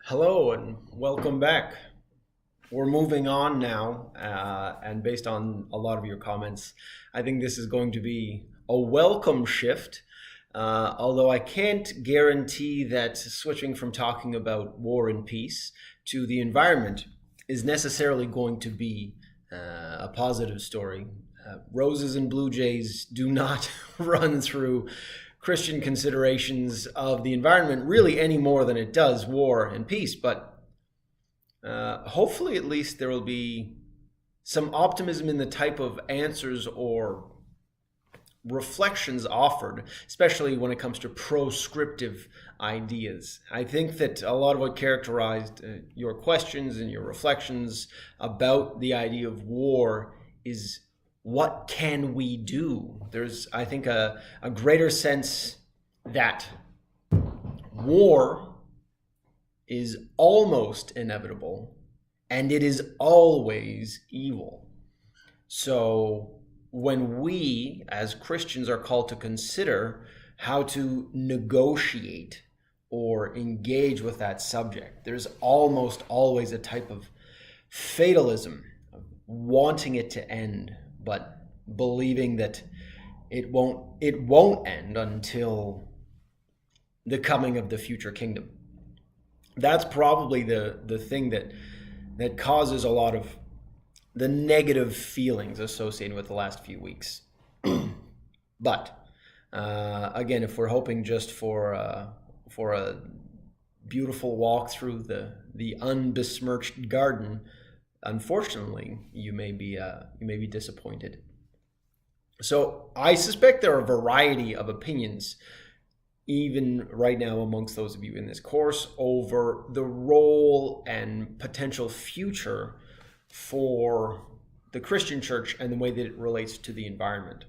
Hello and welcome back. We're moving on now, and based on a lot of your comments, I think this is going to be a welcome shift. Although I can't guarantee that switching from talking about war and peace to the environment is necessarily going to be a positive story. Roses and blue jays do not run through Christian considerations of the environment really any more than it does war and peace. But hopefully, at least, there will be some optimism in the type of answers or reflections offered, especially when it comes to proscriptive ideas. I think that a lot of what characterized your questions and your reflections about the idea of war is what can we do? There's, I think, a greater sense that war is almost inevitable and it is always evil. So when we as Christians are called to consider how to negotiate or engage with that subject, there's almost always a type of fatalism, of wanting it to end, but believing that it won't end until the coming of the future kingdom. That's probably the thing that causes a lot of the negative feelings associated with the last few weeks. But again, if we're hoping just for a beautiful walk through the unbesmirched garden, unfortunately, you may be disappointed. So I suspect there are a variety of opinions, even right now amongst those of you in this course, over the role and potential future for the Christian church and the way that it relates to the environment.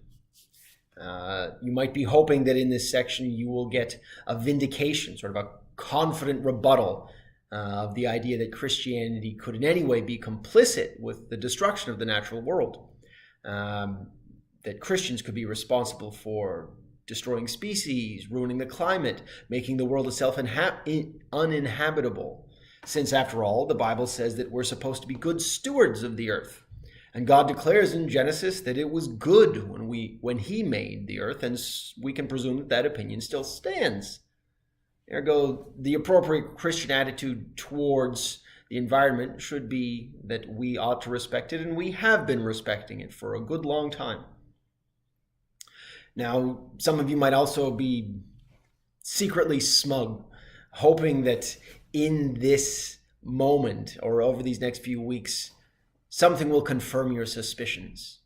You might be hoping that in this section you will get a vindication, sort of a confident rebuttal of the idea that Christianity could in any way be complicit with the destruction of the natural world, that Christians could be responsible for destroying species, ruining the climate, making the world itself uninhabitable. Since, after all, the Bible says that we're supposed to be good stewards of the earth. And God declares in Genesis that it was good when he made the earth, and we can presume that that opinion still stands. Ergo, the appropriate Christian attitude towards the environment should be that we ought to respect it, and we have been respecting it for a good long time. Now, some of you might also be secretly smug, hoping that in this moment or over these next few weeks, something will confirm your suspicions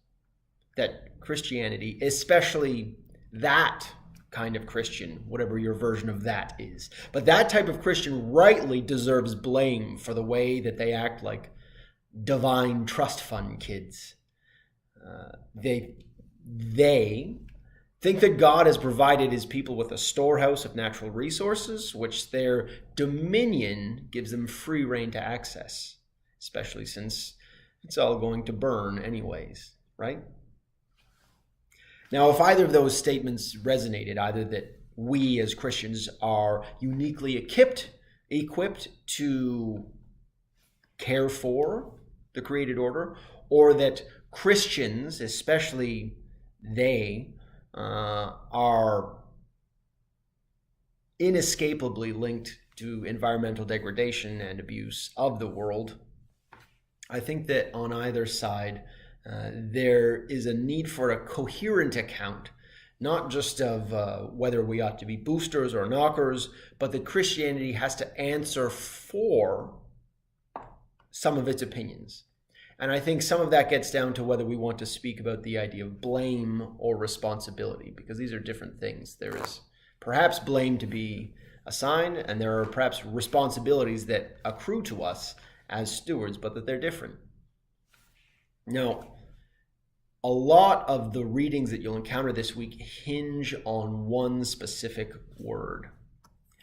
that Christianity, especially that kind of Christian, whatever your version of that is, but that type of Christian rightly deserves blame for the way that they act like divine trust fund kids. They think that God has provided his people with a storehouse of natural resources, which their dominion gives them free rein to access, especially since it's all going to burn anyways, right? Now, if either of those statements resonated, either that we as Christians are uniquely equipped to care for the created order, or that Christians, especially they, are inescapably linked to environmental degradation and abuse of the world, I think that on either side, there is a need for a coherent account, not just of whether we ought to be boosters or knockers, but that Christianity has to answer for some of its opinions. And I think some of that gets down to whether we want to speak about the idea of blame or responsibility, because these are different things. There is perhaps blame to be assigned, and there are perhaps responsibilities that accrue to us as stewards, but that they're different. Now, a lot of the readings that you'll encounter this week hinge on one specific word,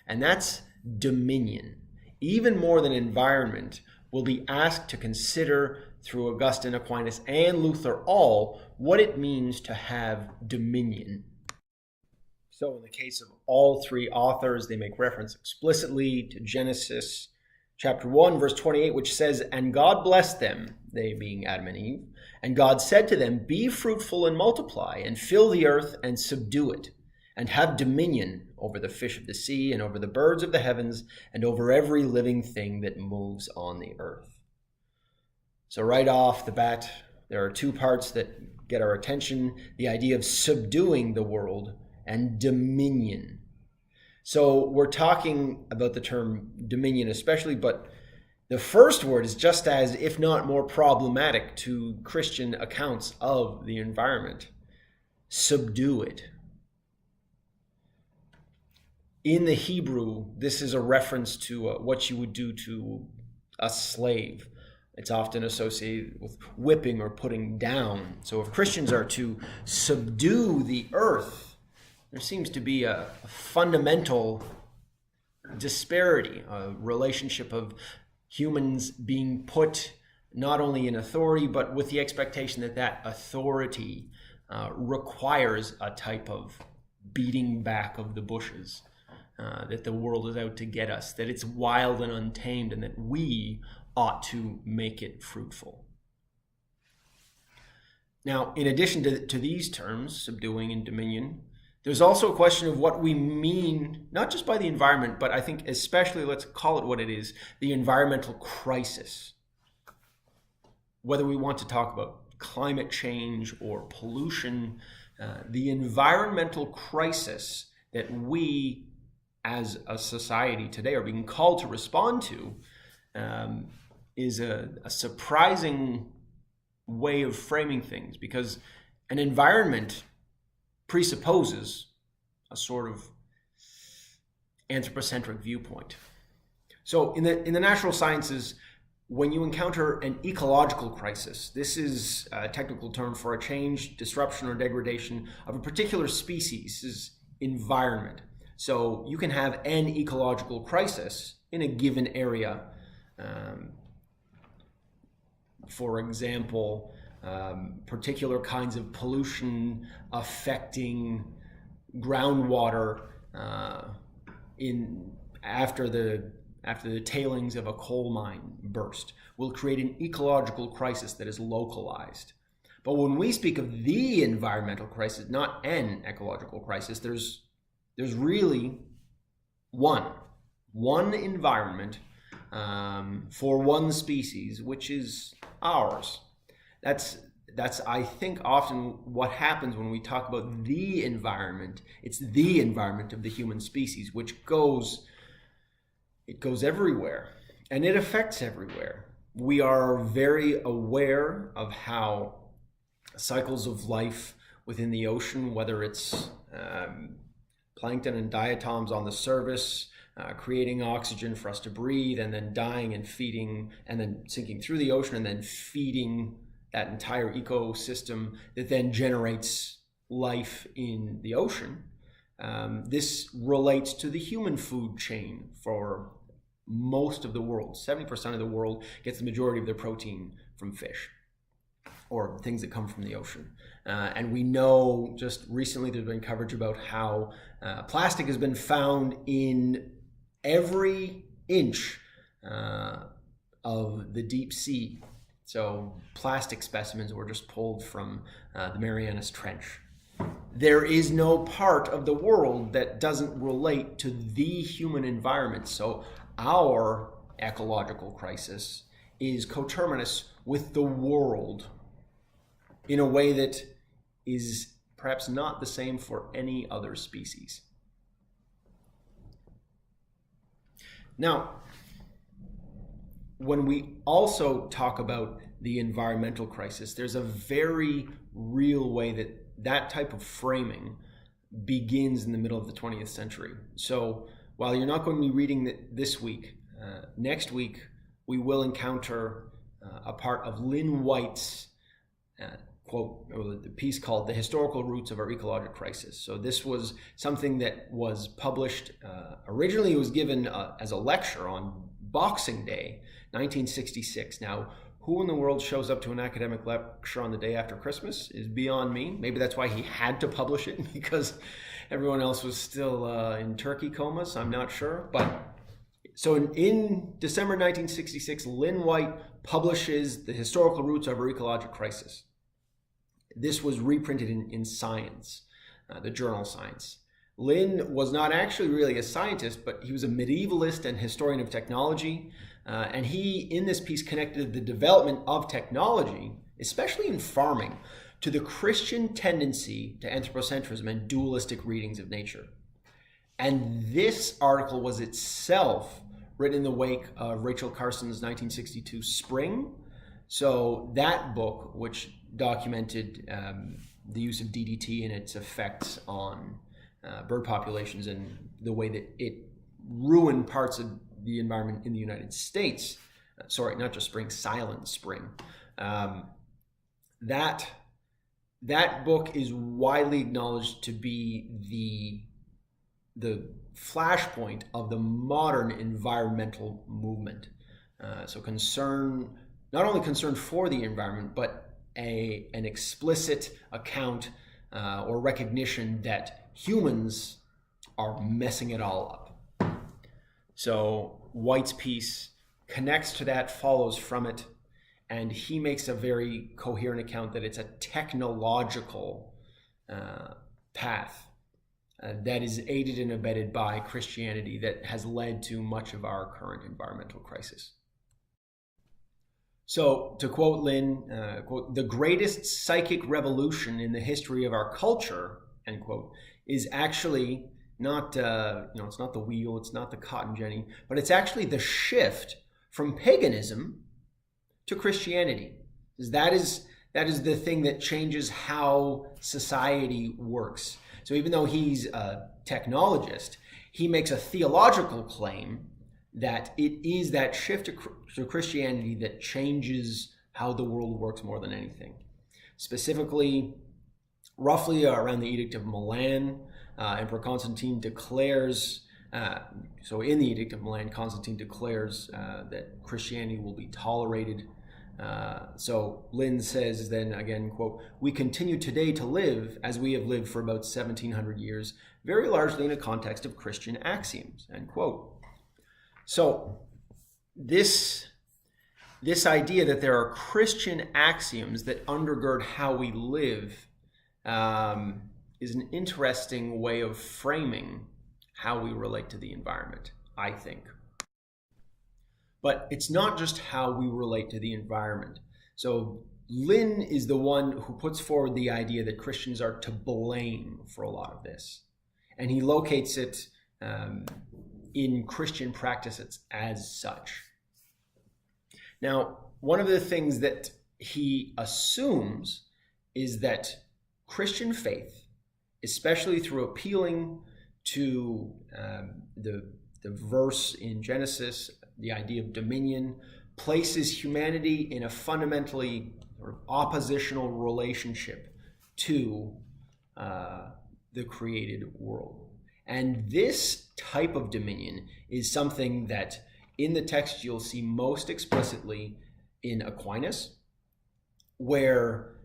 and that's dominion. Even more than environment, we'll be asked to consider through Augustine, Aquinas, and Luther all what it means to have dominion. So in the case of all three authors, they make reference explicitly to Genesis chapter 1, verse 28, which says, "And God blessed them," they being Adam and Eve, "and God said to them, Be fruitful and multiply, and fill the earth and subdue it, and have dominion over the fish of the sea, and over the birds of the heavens, and over every living thing that moves on the earth." So right off the bat, there are two parts that get our attention: the idea of subduing the world and dominion. So we're talking about the term dominion especially, but the first word is just as, if not more problematic to Christian accounts of the environment. Subdue it. In the Hebrew, this is a reference to what you would do to a slave. It's often associated with whipping or putting down. So if Christians are to subdue the earth, there seems to be a fundamental disparity, a relationship of humans being put not only in authority, but with the expectation that that authority requires a type of beating back of the bushes, that the world is out to get us, that it's wild and untamed, and that we ought to make it fruitful. Now, in addition to these terms, subduing and dominion, there's also a question of what we mean, not just by the environment, but I think especially, let's call it what it is, the environmental crisis. Whether we want to talk about climate change or pollution, the environmental crisis that we as a society today are being called to respond to is a surprising way of framing things, because an environment presupposes a sort of anthropocentric viewpoint. So in the natural sciences, when you encounter an ecological crisis, this is a technical term for a change, disruption, or degradation of a particular species' environment. So you can have an ecological crisis in a given area. For example, particular kinds of pollution affecting groundwater after the tailings of a coal mine burst will create an ecological crisis that is localized. But when we speak of the environmental crisis, not an ecological crisis, there's really one environment for one species, which is ours. That's I think often what happens when we talk about the environment. It's the environment of the human species, which goes everywhere, and it affects everywhere. We are very aware of how cycles of life within the ocean, whether it's plankton and diatoms on the surface, creating oxygen for us to breathe, and then dying and feeding, and then sinking through the ocean, and then feeding that entire ecosystem that then generates life in the ocean. This relates to the human food chain for most of the world. 70% of the world gets the majority of their protein from fish or things that come from the ocean. And we know just recently there's been coverage about how plastic has been found in every inch of the deep sea. So plastic specimens were just pulled from the Marianas Trench. There is no part of the world that doesn't relate to the human environment. So our ecological crisis is coterminous with the world in a way that is perhaps not the same for any other species. Now, when we also talk about the environmental crisis, there's a very real way that type of framing begins in the middle of the 20th century. So while you're not going to be reading this week, next week we will encounter a part of Lynn White's quote, or the piece called "The Historical Roots of Our Ecological Crisis." So this was something that was published, originally it was given as a lecture on Boxing Day, 1966. Now, who in the world shows up to an academic lecture on the day after Christmas is beyond me. Maybe that's why he had to publish it, because everyone else was still in turkey comas. I'm not sure. But in December 1966, Lynn White publishes The Historical Roots of Our Ecological Crisis. This was reprinted in Science, the journal Science. Lynn was not actually really a scientist, but he was a medievalist and historian of technology. And he, in this piece, connected the development of technology, especially in farming, to the Christian tendency to anthropocentrism and dualistic readings of nature. And this article was itself written in the wake of Rachel Carson's 1962 Spring. So that book, which documented the use of DDT and its effects on bird populations and the way that it ruined parts of the environment in the United States. Sorry, not just Spring, Silent Spring. That book is widely acknowledged to be the flashpoint of the modern environmental movement. So not only concern for the environment, but an explicit account or recognition that humans are messing it all up. So White's piece connects to that, follows from it, and he makes a very coherent account that it's a technological path that is aided and abetted by Christianity that has led to much of our current environmental crisis. So, to quote Lynn, quote, "The greatest psychic revolution in the history of our culture," end quote, is actually not, it's not the wheel, it's not the cotton ginny, but it's actually the shift from paganism to Christianity. That is the thing that changes how society works. So even though he's a technologist, he makes a theological claim that it is that shift to Christianity that changes how the world works more than anything. Specifically, roughly around the Edict of Milan, Emperor Constantine declares, so in the Edict of Milan, Constantine declares that Christianity will be tolerated. So Lynn says then again, quote, "We continue today to live as we have lived for about 1700 years, very largely in a context of Christian axioms," end quote. So this idea that there are Christian axioms that undergird how we live is an interesting way of framing how we relate to the environment, I think. But it's not just how we relate to the environment. So Lynn is the one who puts forward the idea that Christians are to blame for a lot of this. And he locates it in Christian practices as such. Now, one of the things that he assumes is that Christian faith, especially through appealing to the verse in Genesis, the idea of dominion, places humanity in a fundamentally sort of oppositional relationship to the created world. And this type of dominion is something that in the text you'll see most explicitly in Aquinas, where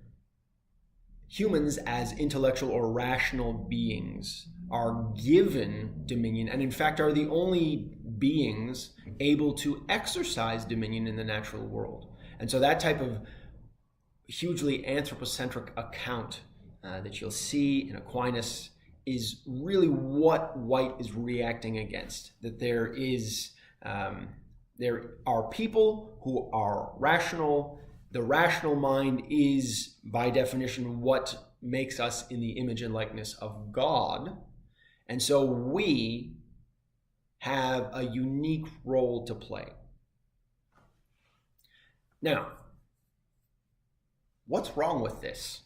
humans as intellectual or rational beings are given dominion, and in fact are the only beings able to exercise dominion in the natural world. And so that type of hugely anthropocentric account that you'll see in Aquinas is really what White is reacting against. That there are people who are rational. The rational mind is, by definition, what makes us in the image and likeness of God. And so we have a unique role to play. Now, what's wrong with this?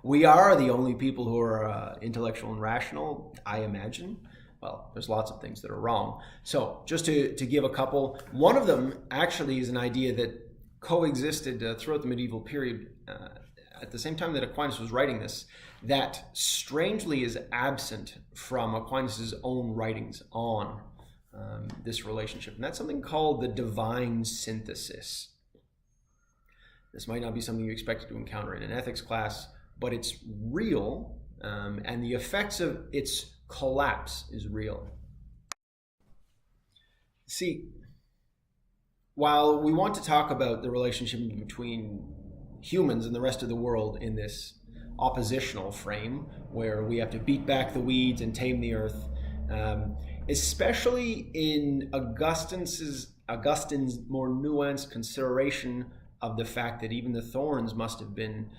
We are the only people who are intellectual and rational, I imagine. Well, there's lots of things that are wrong. So just to give a couple, one of them actually is an idea that coexisted throughout the medieval period at the same time that Aquinas was writing this, that strangely is absent from Aquinas' own writings on this relationship. And that's something called the divine synthesis. This might not be something you expected to encounter in an ethics class, but it's real, and the effects of its collapse is real. See, while we want to talk about the relationship between humans and the rest of the world in this oppositional frame where we have to beat back the weeds and tame the earth, especially in Augustine's more nuanced consideration of the fact that even the thorns must have been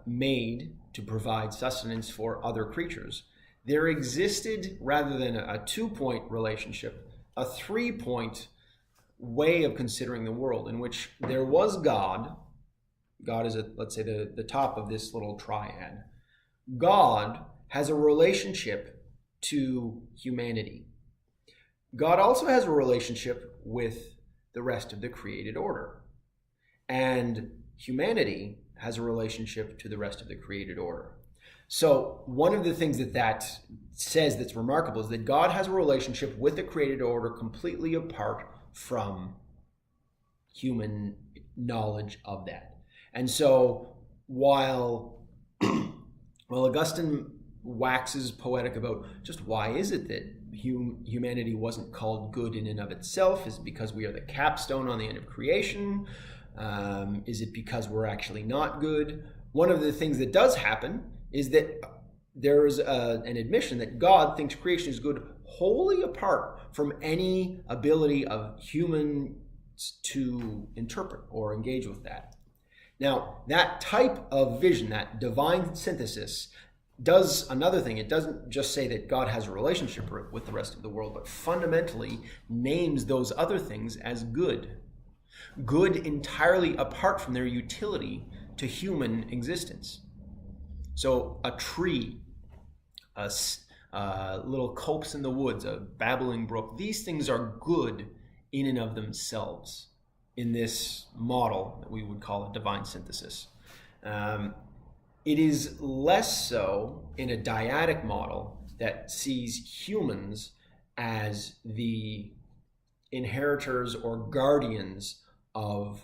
made to provide sustenance for other creatures. There existed, rather than a 2-point relationship, a 3-point way of considering the world in which there was God. God is, let's say, the top of this little triad. God has a relationship to humanity. God also has a relationship with the rest of the created order. And humanity has a relationship to the rest of the created order. So one of the things that says that's remarkable is that God has a relationship with the created order completely apart from human knowledge of that. And so while Augustine waxes poetic about just why is it that humanity wasn't called good in and of itself, is it because we are the capstone on the end of creation? Is it because we're actually not good? One of the things that does happen is that there's an admission that God thinks creation is good wholly apart from any ability of humans to interpret or engage with that. Now, that type of vision, that divine synthesis, does another thing. It doesn't just say that God has a relationship with the rest of the world, but fundamentally names those other things as good. Good entirely apart from their utility to human existence. So a tree, little copse in the woods, a babbling brook, these things are good in and of themselves in this model that we would call a divine synthesis. It is less so in a dyadic model that sees humans as the inheritors or guardians of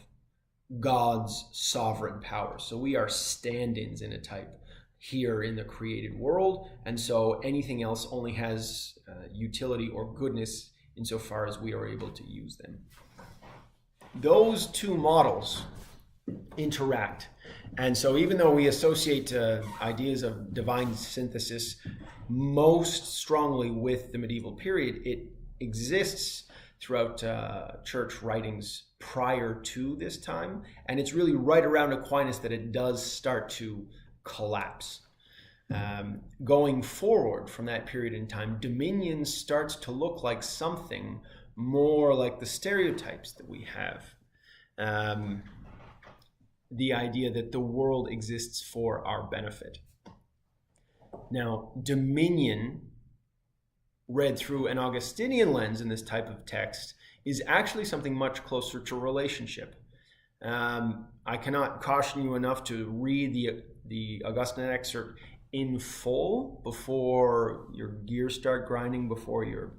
God's sovereign power. So we are stand-ins in a type here in the created world, and so anything else only has utility or goodness insofar as we are able to use them. Those two models interact, and so even though we associate ideas of divine synthesis most strongly with the medieval period, it exists throughout church writings prior to this time, and it's really right around Aquinas that it does start to collapse. Going forward from that period in time, dominion starts to look like something more like the stereotypes that we have. The idea that the world exists for our benefit. Now, dominion, read through an Augustinian lens in this type of text, is actually something much closer to relationship. I cannot caution you enough to read the Augustine excerpt in full before your gears start grinding, before your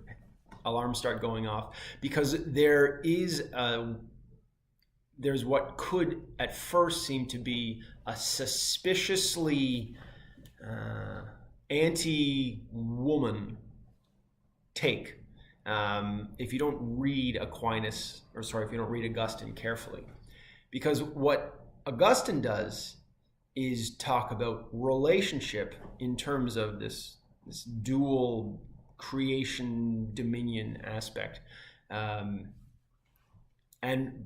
alarms start going off, because there's what could at first seem to be a suspiciously anti-woman take if you don't read if you don't read Augustine carefully. Because what Augustine does is talk about relationship in terms of this dual creation dominion aspect. And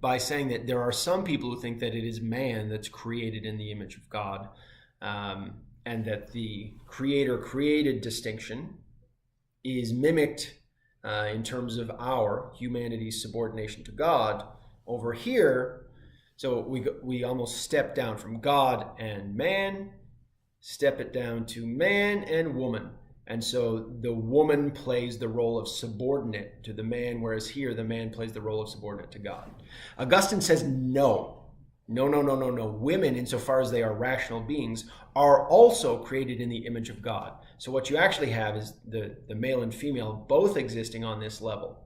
by saying that there are some people who think that it is man that's created in the image of God, and that the creator-created distinction is mimicked in terms of our humanity's subordination to God over here. So we almost step down from God and man, step it down to man and woman. And so the woman plays the role of subordinate to the man, whereas here the man plays the role of subordinate to God. Augustine says no. Women, insofar as they are rational beings, are also created in the image of God. So what you actually have is the male and female both existing on this level.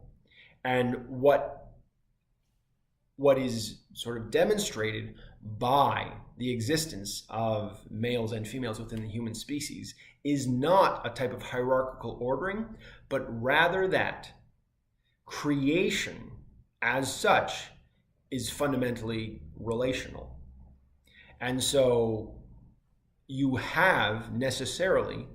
And what is sort of demonstrated by the existence of males and females within the human species is not a type of hierarchical ordering, but rather that creation as such is fundamentally relational. And so you have necessarily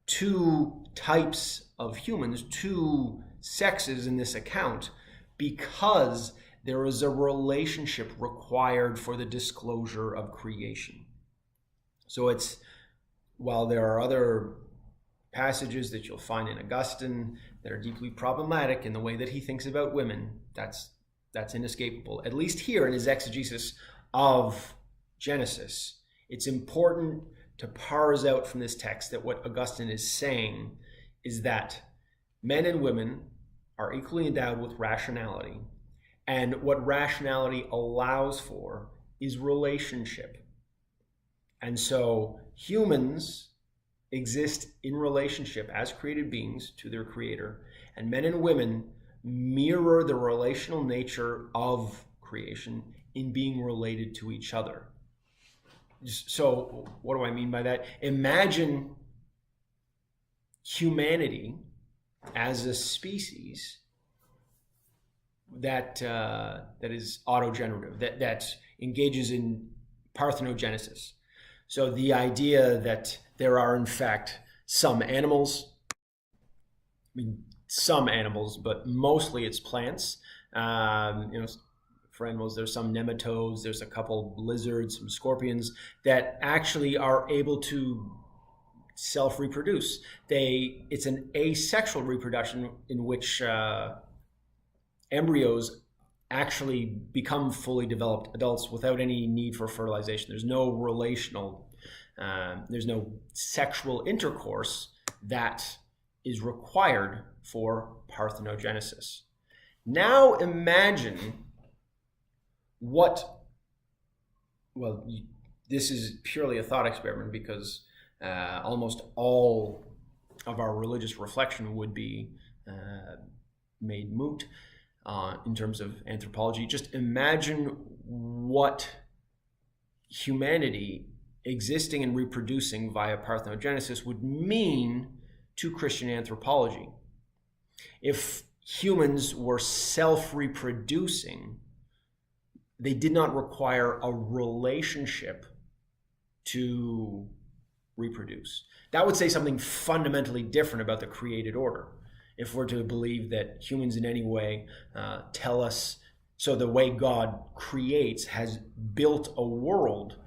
two types of humans, two sexes in this account, because there is a relationship required for the disclosure of creation. So while there are other passages that you'll find in Augustine that are deeply problematic in the way that he thinks about women, that's inescapable. At least here in his exegesis of Genesis, it's important to parse out from this text that what Augustine is saying is that men and women are equally endowed with rationality, and what rationality allows for is relationship. And so humans exist in relationship as created beings to their creator, and men and women mirror the relational nature of creation in being related to each other. So what do I mean by that? Imagine humanity as a species that is autogenerative, that engages in parthenogenesis. So the idea that there are in fact some animals, but mostly it's plants. For animals, there's some nematodes, there's a couple lizards, some scorpions that actually are able to self-reproduce. It's an asexual reproduction in which embryos actually become fully developed adults without any need for fertilization. There's no there's no sexual intercourse that is required for parthenogenesis. Now imagine this is purely a thought experiment because almost all of our religious reflection would be made moot in terms of anthropology. Just imagine what humanity existing and reproducing via parthenogenesis would mean to Christian anthropology. If humans were self-reproducing, they did not require a relationship to reproduce. That would say something fundamentally different about the created order. If we're to believe that humans in any way tell us, so the way God creates, has built a world,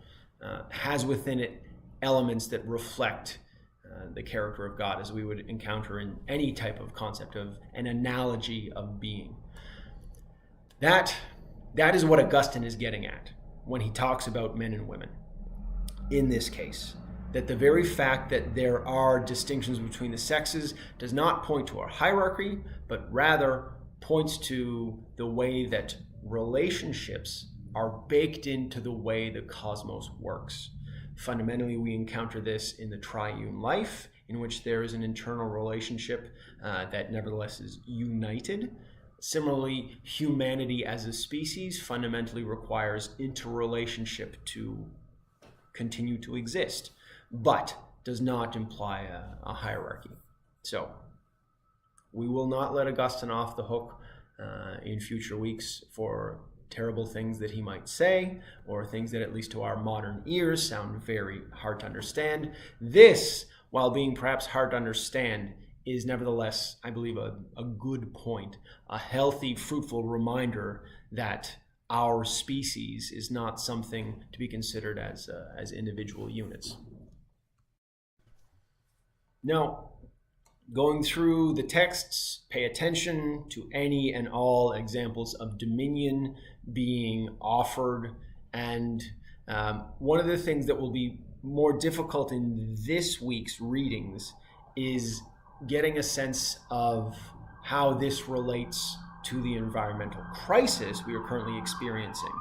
has within it elements that reflect the character of God, as we would encounter in any type of concept of an analogy of being. That is what Augustine is getting at when he talks about men and women in this case. That the very fact that there are distinctions between the sexes does not point to a hierarchy, but rather points to the way that relationships are baked into the way the cosmos works. Fundamentally, we encounter this in the triune life, in which there is an internal relationship that nevertheless is united. Similarly, humanity as a species fundamentally requires interrelationship to continue to exist, but does not imply a hierarchy. So we will not let Augustine off the hook in future weeks for terrible things that he might say, or things that at least to our modern ears sound very hard to understand. This, while being perhaps hard to understand, is nevertheless, I believe, a good point, a healthy, fruitful reminder that our species is not something to be considered as individual units. Now, going through the texts, pay attention to any and all examples of dominion being offered. And one of the things that will be more difficult in this week's readings is getting a sense of how this relates to the environmental crisis we are currently experiencing.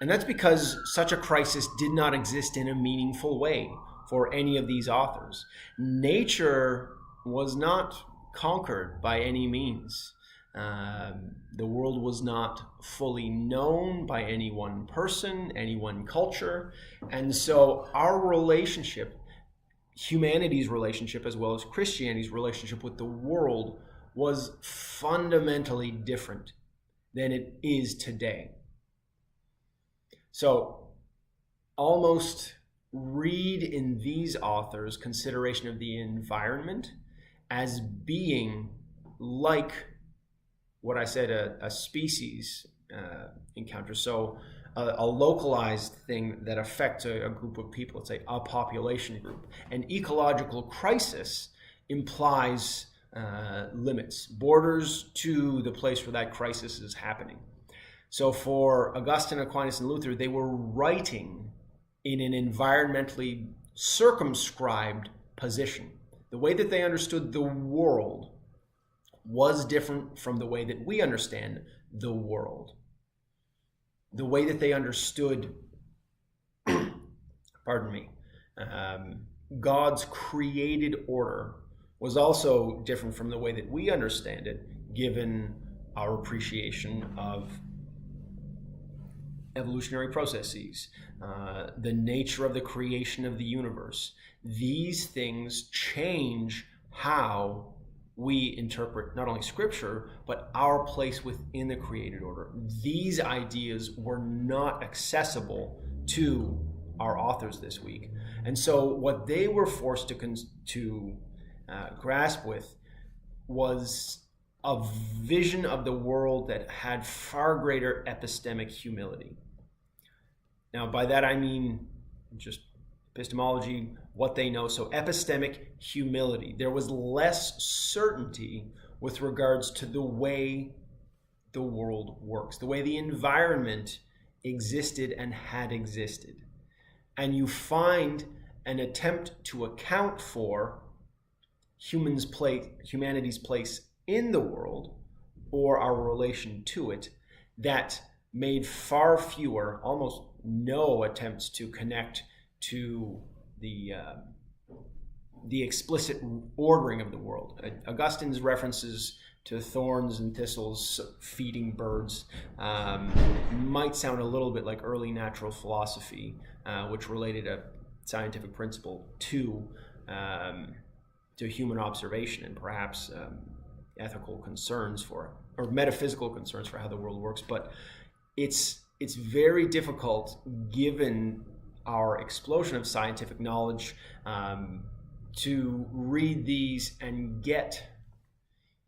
And that's because such a crisis did not exist in a meaningful way for any of these authors. Nature was not conquered by any means. The world was not fully known by any one person, any one culture. And so our relationship, humanity's relationship as well as Christianity's relationship with the world, was fundamentally different than it is today. So almost read in these authors consideration of the environment as being like what I said, a species encounter. So a localized thing that affects a group of people, let's say a population group. An ecological crisis implies limits, borders to the place where that crisis is happening. So for Augustine, Aquinas, and Luther, they were writing in an environmentally circumscribed position. The way that they understood the world was different from the way that we understand the world. The way that they understood, God's created order was also different from the way that we understand it, given our appreciation of evolutionary processes, the nature of the creation of the universe. These things change how we interpret not only scripture, but our place within the created order. These ideas were not accessible to our authors this week. And so what they were forced to grasp with was a vision of the world that had far greater epistemic humility. Now, by that I mean just epistemology, what they know. So epistemic humility. There was less certainty with regards to the way the world works, the way the environment existed and had existed. And you find an attempt to account for humanity's place in the world, or our relation to it, that made far fewer, almost no attempts to connect to the explicit ordering of the world. Augustine's references to thorns and thistles feeding birds might sound a little bit like early natural philosophy, which related a scientific principle to human observation and perhaps ethical concerns or metaphysical concerns for how the world works. But it's very difficult, given our explosion of scientific knowledge, to read these and get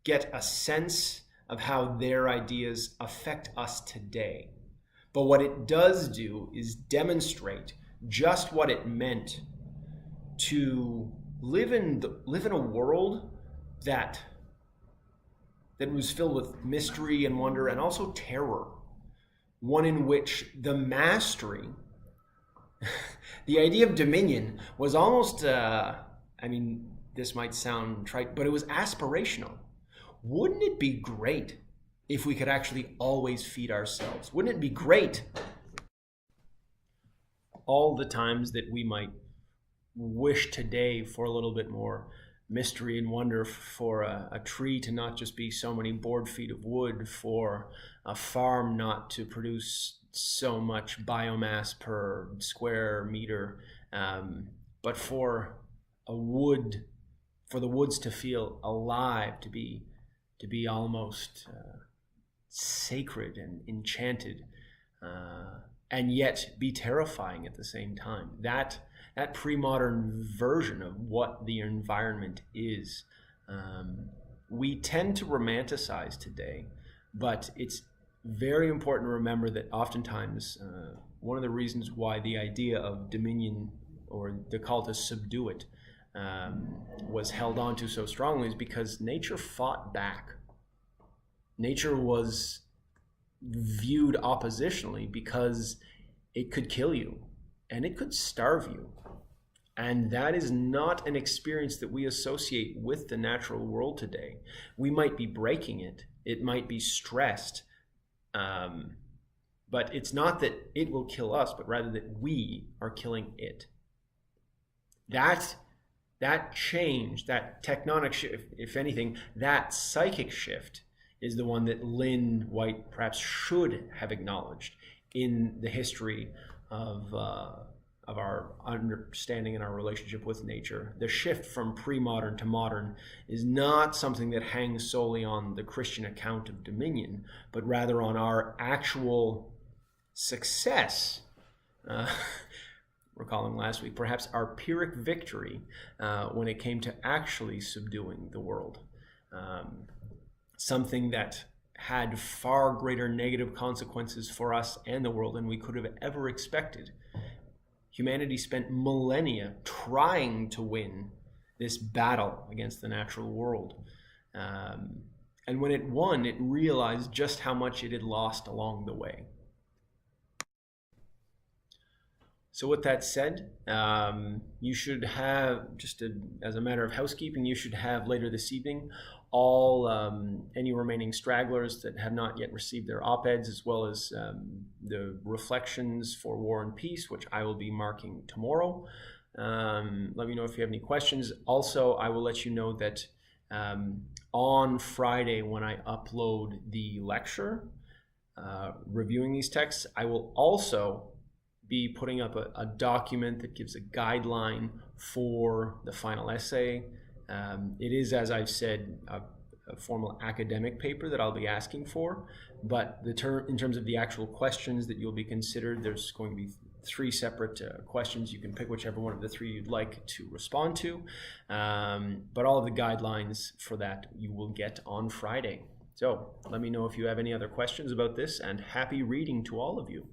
a sense of how their ideas affect us today. But what it does do is demonstrate just what it meant to live in a world that was filled with mystery and wonder and also terror. One in which the mastery, the idea of dominion was almost, this might sound trite, but it was aspirational. Wouldn't it be great if we could actually always feed ourselves? Wouldn't it be great all the times that we might wish today for a little bit more mystery and wonder, for a tree to not just be so many board feet of wood, for a farm not to produce so much biomass per square meter, but for the woods to feel alive, to be almost sacred and enchanted, and yet be terrifying at the same time. That pre-modern version of what the environment is, we tend to romanticize today, but it's very important to remember that oftentimes one of the reasons why the idea of dominion, or the call to subdue it, was held on to so strongly is because nature fought back. Nature was viewed oppositionally because it could kill you and it could starve you. And that is not an experience that we associate with the natural world today. We might be breaking it. It might be stressed. But it's not that it will kill us, but rather that we are killing it. That change, that tectonic shift, if anything, that psychic shift is the one that Lynn White perhaps should have acknowledged in the history of our understanding and our relationship with nature. The shift from pre-modern to modern is not something that hangs solely on the Christian account of dominion, but rather on our actual success. Recalling last week, perhaps our Pyrrhic victory when it came to actually subduing the world. Something that had far greater negative consequences for us and the world than we could have ever expected. Humanity spent millennia trying to win this battle against the natural world. And when it won, it realized just how much it had lost along the way. So with that said, you should have, as a matter of housekeeping, you should have later this evening all any remaining stragglers that have not yet received their op-eds, as well as the reflections for War and Peace, which I will be marking tomorrow. Let me know if you have any questions. Also, I will let you know that on Friday, when I upload the lecture reviewing these texts, I will also be putting up a document that gives a guideline for the final essay. It is, as I've said, a formal academic paper that I'll be asking for, but in terms of the actual questions that you'll be considered, there's going to be 3 separate questions. You can pick whichever one of the 3 you'd like to respond to, but all of the guidelines for that you will get on Friday. So let me know if you have any other questions about this, and happy reading to all of you.